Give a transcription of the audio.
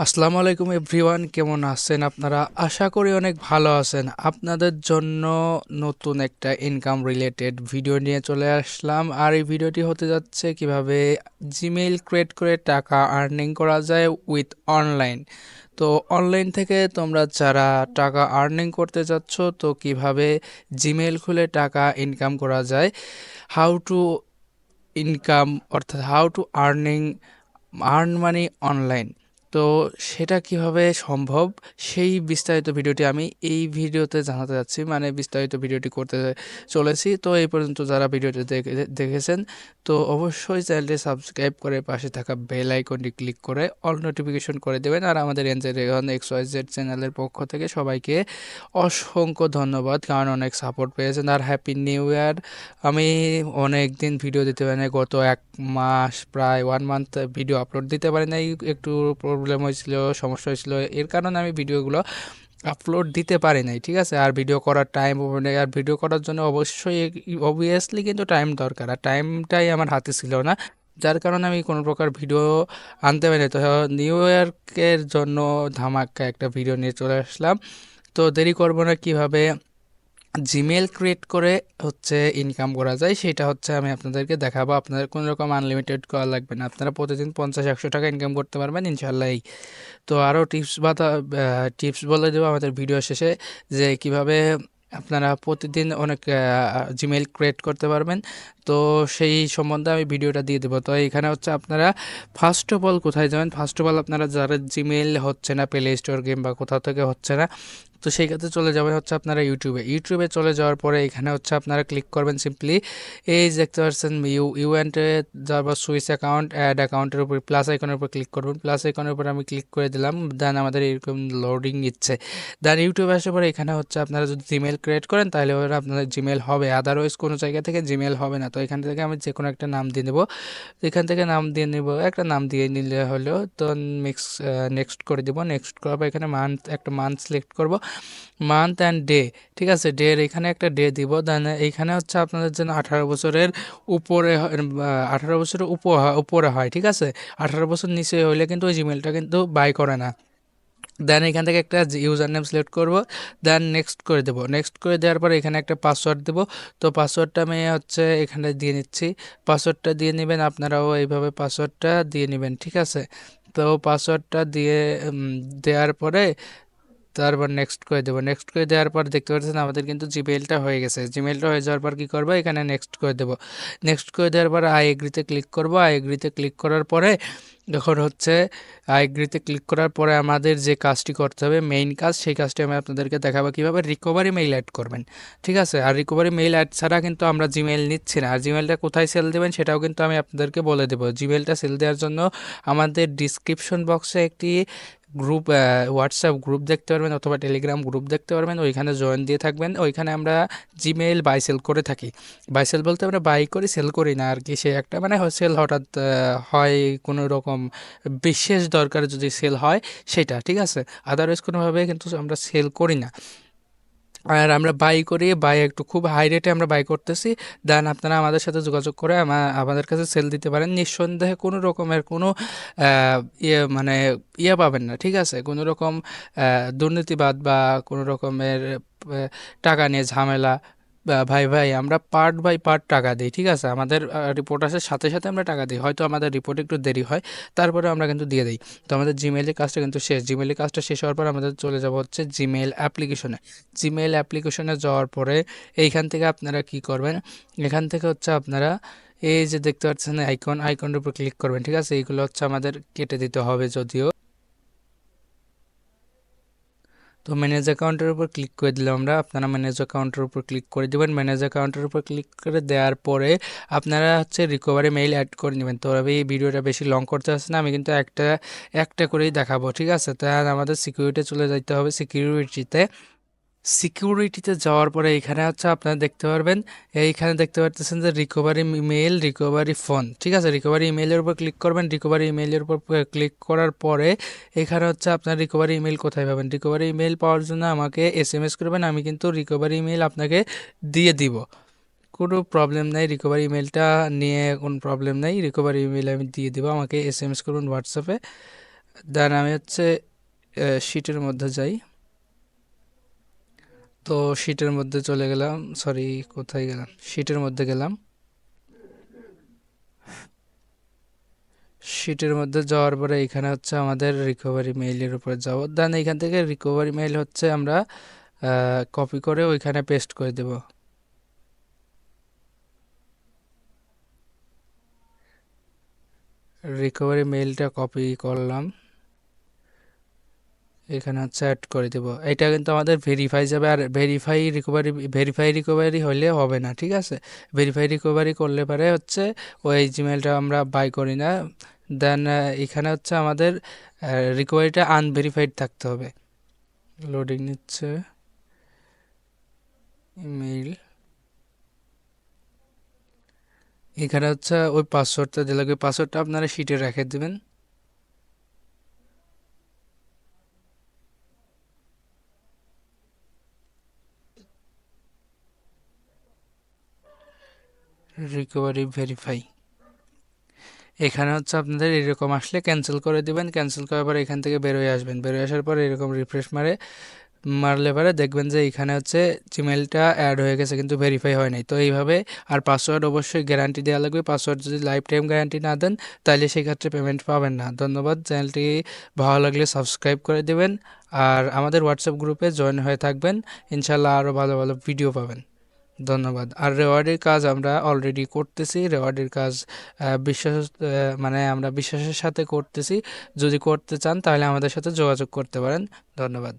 আসসালামু আলাইকুম এভরিওয়ান, কেমন আছেন আপনারা? আশা করি অনেক ভালো আছেন। আপনাদের জন্য নতুন একটা ইনকাম রিলেটেড ভিডিও নিয়ে চলে আসলাম। আর এই ভিডিওটি হতে যাচ্ছে কিভাবে জিমেইল ক্রিয়েট করে টাকা আর্নিং করা যায় উইথ অনলাইন। তো অনলাইন থেকে তোমরা যারা টাকা আর্নিং করতে যাচ্ছ, তো কিভাবে জিমেইল খুলে টাকা ইনকাম করা যায়, হাউ টু ইনকাম অর্থাৎ how to earn money online, তো সেটা কিভাবে সম্ভব সেই বিস্তারিত ভিডিওটি আমি এই ভিডিওতে জানাতে যাচ্ছি, মানে বিস্তারিত ভিডিওটি করতে চলেছি। তো এই পর্যন্ত যারা ভিডিওটি দেখেছেন, তো অবশ্যই চ্যানেলটি সাবস্ক্রাইব করে পাশে থাকা বেল আইকনটি ক্লিক করে অল নোটিফিকেশন করে দেবেন। আর আমাদের এনজে রেহান XYZ চ্যানেলের পক্ষ থেকে সবাইকে অসংখ্য ধন্যবাদ, কারণ অনেক সাপোর্ট পেয়েছেন। আর হ্যাপি নিউ ইয়ার। আমি অনেক দিন ভিডিও দিতে পারি নাই, গত 1 মাস প্রায় 1 মান্থ ভিডিও আপলোড দিতে পারি নাই, একটু প্রবলেম হয়েছিল, সমস্যা হয়েছিল, এর কারণে আমি ভিডিওগুলো আপলোড দিতে পারি নাই, ঠিক আছে। আর ভিডিও করার টাইম নেই, আর ভিডিও করার জন্য অবশ্যই অবভিয়াসলি কিন্তু টাইম দরকার, আর টাইমটাই আমার হাতে ছিল না, যার কারণে আমি কোনো প্রকার ভিডিও আনতে পারি না। তো নিউ ইয়ার্কের জন্য ধামাকা একটা ভিডিও নিয়ে চলে আসলাম। তো দেরি করবো না, কিভাবে জিমেল ক্রিয়েট করে ইনকাম করা যায় সেটা আমি আপনাদেরকে দেখাবো। আপনাদের কোনো রকম আনলিমিটেড করা লাগবে না, আপনারা প্রতিদিন 50-100 টাকা ইনকাম করতে পারবেন ইনশাল্লাহ। তো আরও টিপস বলে দেবো আমাদের ভিডিও শেষে, যে কিভাবে আপনারা প্রতিদিন অনেক জিমেল ক্রিয়েট করতে পারবেন। তো সেই সম্বন্ধে আমি ভিডিওটা দিয়ে দেবো। তো এখানে আপনারা ফার্স্ট অফ অল কোথায় যাবেন, ফার্স্ট অফ অল আপনারা যারা জিমেল হচ্ছে না প্লে স্টোর গেম বা কোথাও থেকে হচ্ছে না, তো সেই ক্ষেত্রে চলে যাবেন আপনারা ইউটিউবে চলে যাওয়ার পরে এখানে আপনারা ক্লিক করবেন সিম্পলি এই যে দেখতে পাচ্ছেন ইউএনটে যাবার সুইচ অ্যাকাউন্ট অ্যাড অ্যাকাউন্টের উপর প্লাস আইকনের উপর ক্লিক করবেন। প্লাস আইকনের উপর আমি ক্লিক করে দিলাম, দেন আমাদের এরকম লোডিং নিচ্ছে। দেন ইউটিউবে আসার পরে এখানে আপনারা যদি জিমেল ক্রিয়েট করেন তাহলে ওরা আপনাদের জিমেল হবে, আদারওয়াইজ কোনো জায়গা থেকে জিমেল হবে না। তো এখান থেকে আমি যে কোনো একটা নাম দিয়ে নেবো, এখান থেকে নাম দিয়ে নেব, একটা নাম দিয়ে নিলে হলো। তো নেক্সট করে দিব। নেক্সট করার পর এখানে একটা মান্থ সিলেক্ট করব, মান্থ অ্যান্ড ডে, ঠিক আছে। ডের এখানে একটা ডে দিব। দেন এইখানে আপনাদের যেন 18 বছরের উপরে 18 বছরের উপরে হয়, ঠিক আছে। 18 বছর নিচে হইলে কিন্তু ওই জিমেলটা কিন্তু বাই করে না। দেন এখান থেকে একটা ইউজার নেম সিলেক্ট করব, দেন নেক্সট করে দেবো। নেক্সট করে দেওয়ার পর এখানে একটা পাসওয়ার্ড দেবো। তো পাসওয়ার্ডটা আমি এখানে দিয়ে নিচ্ছি। পাসওয়ার্ডটা দিয়ে নেবেন, আপনারাও এইভাবে পাসওয়ার্ডটা দিয়ে নেবেন, ঠিক আছে। তো পাসওয়ার্ডটা দিয়ে দেওয়ার পরে তারপর নেক্সট করে দেবো। নেক্সট করে দেওয়ার পর দেখতে পাচ্ছেন আমাদের কিন্তু জিমেলটা হয়ে গেছে। জিমেলটা হয়ে যাওয়ার পর কী করবো, এখানে নেক্সট করে দেবো। নেক্সট করে দেওয়ার পর আই এগ্রিতে ক্লিক করবো। আই এগ্রিতে ক্লিক করার পরে যখন আই এগ্রিতে ক্লিক করার পরে আমাদের যে কাজটি করতে হবে, মেইন কাজ, সেই কাজটি আমি আপনাদেরকে দেখাবো কীভাবে রিকভারি মেইল অ্যাড করবেন, ঠিক আছে। আর রিকভারি মেইল অ্যাড ছাড়া কিন্তু আমরা জিমেল নিচ্ছি না। আর জিমেলটা কোথায় সেল দেবেন সেটাও কিন্তু আমি আপনাদেরকে বলে দেবো। জিমেলটা সেল দেওয়ার জন্য আমাদের ডিসক্রিপশন বক্সে একটি হোয়াটসঅ্যাপ গ্রুপ দেখতে পারবেন, অথবা টেলিগ্রাম গ্রুপ দেখতে পারবেন, ওইখানে জয়েন দিয়ে থাকবেন। ওইখানে আমরা জিমেইল বাই সেল করে থাকি। বাই সেল বলতে আমরা বাই করি, সেল করি না আর কি। সে একটা মানে সেল হঠাৎ হয় কোনো রকম বিশেষ দরকারে যদি সেল হয় সেটা, ঠিক আছে। আদারওয়াইজ কোনোভাবে কিন্তু আমরা সেল করি না। আর আমরা বাই করি, বাই একটু খুব হাই রেটে আমরা বাই করতেছি। দেন আপনারা আমাদের সাথে যোগাযোগ করে আমাদের কাছে সেল দিতে পারেন। নিঃসন্দেহে কোনো রকমের কোনো মানে পাবেন না, ঠিক আছে। কোনো রকম দুর্নীতিবাদ বা কোনো রকমের টাকা নিয়ে ঝামেলা, ভাই আমরা পার্ট বাই পার্ট টাকা দিই, ঠিক আছে। আমাদের রিপোর্ট আসার সাথে সাথে আমরা টাকা দিই, হয়তো আমাদের রিপোর্ট একটু দেরি হয়, তারপরে আমরা কিন্তু দিয়ে দিই। তো আমাদের জিমেইলের কাজটা কিন্তু শেষ। জিমেইলের কাজটা শেষ হওয়ার পর আমাদের চলে যাব জিমেইল অ্যাপ্লিকেশনে। জিমেইল অ্যাপ্লিকেশনে যাওয়ার পরে এইখান থেকে আপনারা কি করবেন, এখান থেকে আপনারা এই যে দেখতে পাচ্ছেন আইকনের উপর ক্লিক করবেন, ঠিক আছে। এইগুলো আমাদের কেটে দিতে হবে যদিও। তো ম্যানেজ অ্যাকাউন্টের উপর ক্লিক করে দিলাম আমরা, আপনারা ম্যানেজ অ্যাকাউন্টের উপর ক্লিক করে দেবেন। ম্যানেজ অ্যাকাউন্টের উপর ক্লিক করে দেওয়ার পরে আপনারা রিকভারি মেইল অ্যাড করে নেবেন। তো আমি এই ভিডিওটা বেশি লং করতে আসছে না, আমি কিন্তু একটা একটা করেই দেখাবো, ঠিক আছে। তাই আমাদের সিকিউরিটি চলে যেতে হবে। সিকিউরিটিতে যাওয়ার পরে এখানে আপনারা দেখতে পারবেন, এইখানে দেখতে পারতেছেন যে রিকভারি মেইল, রিকভারি ফোন, ঠিক আছে। রিকভারি ইমেইলের উপর ক্লিক করবেন। রিকভারি ইমেইলের উপর ক্লিক করার পরে এখানে আপনার রিকভারি ইমেইল কোথায় পাবেন। রিকভারি ইমেইল পাওয়ার জন্য আমাকে SMS করবেন, আমি কিন্তু রিকভারি ইমেইল আপনাকে দিয়ে দিব, কোনো প্রবলেম নেই। রিকভারি ইমেইলটা নিয়ে কোনো প্রবলেম নেই, রিকভারি ইমেইল আমি দিয়ে দিব। আমাকে SMS করবেন হোয়াটসঅ্যাপে, দেন আমি হচ্ছে শিটের মধ্যে যাই। তো শিটের মধ্যে চলে গেলাম, সরি কোথায় গেলাম, শিটের মধ্যে গেলাম। শিটের মধ্যে যাওয়ার পরে এখানে হচ্ছে আমাদের রিকভারি মেইলের উপরে যাবো। দেন এখান থেকে রিকভারি মেইল হচ্ছে আমরা কপি করে ওইখানে পেস্ট করে দেব। রিকভারি মেইলটা কপি করলাম, এখানে হচ্ছে অ্যাড করে দেব। এটা কিন্তু আমাদের ভেরিফাই যাবে, আর ভেরিফাই রিকভারি হলে হবে না, ঠিক আছে? ভেরিফাই রিকভারি করলে পরে হচ্ছে ওই জিমেলটা আমরা বাই করি না। দেন এখানে হচ্ছে আমাদের রিকভারিটা আনভেরিফাইড থাকতে হবে। লোডিং নিচ্ছে, ইমেইল, এখানে হচ্ছে ওই পাসওয়ার্ডটা দিলে ওই পাসওয়ার্ডটা আপনারা শিটে রেখে দেবেন। রিকভারি ভেরিফাই, এখানে হচ্ছে আপনাদের এরকম আসলে ক্যান্সেল করে দিবেন। ক্যান্সেল করার পরে এখান থেকে বেরোয় আসবেন। বেরোয় আসার পরে এরকম রিফ্রেশ মারলে পরে দেখবেন যে এখানে হচ্ছে জিমেলটা অ্যাড হয়ে গেছে কিন্তু ভেরিফাই হয় নাই। তো এইভাবে, আর পাসওয়ার্ড অবশ্যই গ্যারান্টি দেওয়া লাগবে। পাসওয়ার্ড যদি লাইফ টাইম গ্যারান্টি না দেন তাহলে সেক্ষেত্রে পেমেন্ট পাবেন না। ধন্যবাদ। চ্যানেলটি ভালো লাগলে সাবস্ক্রাইব করে দেবেন আর আমাদের হোয়াটসঅ্যাপ গ্রুপে জয়েন হয়ে থাকবেন। ইনশাল্লাহ আরও ভালো ভালো ভিডিও পাবেন। ধন্যবাদ। আর রেওয়ার্ডের কাজ আমরা অলরেডি করতেছি। রেওয়ার্ডের কাজ মানে আমরা বিশ্বাসের সাথে করতেছি। যদি করতে চান তাহলে আমাদের সাথে যোগাযোগ করতে পারেন। ধন্যবাদ।